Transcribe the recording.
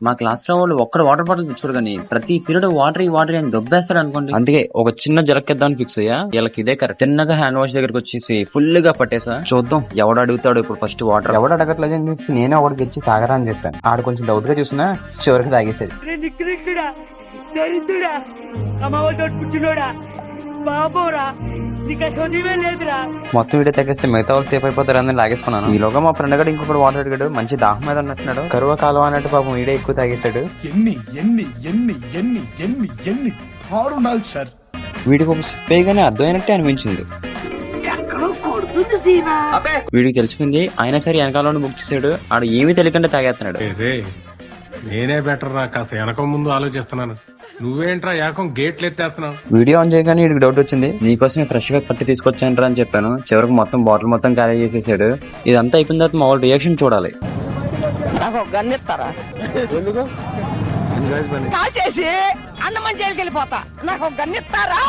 మా క్లాస్ లో వాళ్ళు ఒక్కడ వాటర్ బాటిల్ తెచ్చుకోరు కానీ ప్రతి పీరియడ్ వాటర్ అని దొబ్బేస్తారు అనుకోండి. అందుకే ఒక చిన్న జలక్కిద్దామని ఫిక్స్ అయ్యా. వీళ్ళకి ఇదే కరెక్ట్. చిన్నగా హ్యాండ్ వాష్ దగ్గరకు వచ్చేసి ఫుల్ గా పట్టేసా. చూద్దాం ఎవడు అడుగుతాడు ఇప్పుడు ఫస్ట్ వాటర్. ఎవడు అడగట్లేదు అని చెప్పి నేనే ఒకటి తెచ్చి తాగరా అని చెప్పాను. ఆడు కొంచెం డౌట్ గా చూసినా చివరికి తాగేసాడు. మొత్తం వీడియో తగ్గిస్తే మిగతా వాళ్ళు సేఫ్ అయిపోతారు అని లాగేసుకున్నాను. ఈలోగా మా ఫ్రెండ్ గడు ఇంకొకటి వాటర్ అడిగాడు. మంచి దాహం మీద ఉన్నట్టున్నాడు. కరువ కాలం అన్నట్టు పాపం వీడే ఎక్కువ తాగేశాడు. వీడికి ఒక సిప్పేగానే అర్థమైనట్టే అనిపించింది. వీడికి తెలిసిపోయింది. అయినా సరే వెనకాల బుక్ చేశాడు. ఆడు ఏమీ తెలియకుండా తాగేస్తున్నాడు. నేనే బెటర్ రా, కాస్త వెనక ముందు ఆలోచిస్తున్నాను. నువ్వేంట్రా ఏకం గేట్లు ఎత్తేస్తున్నావు. వీడియో ఆన్ చేయగానే వీడికి డౌట్ వచ్చింది. నీకోసం ఫ్రెష్ గా పట్టి తీసుకొచ్చాను అని చెప్పాను. చివరికి మొత్తం బాటిల్ మొత్తం ఖాళీ చేసేసాడు. ఇదంతా అయిపోయిన తర్వాత మా వాళ్ళు రియాక్షన్ చూడాలి. కాల్ చేసి అన్నమని జైలుకి వెళ్ళిపోతా. నాకు ఒక గన్నిస్తారా?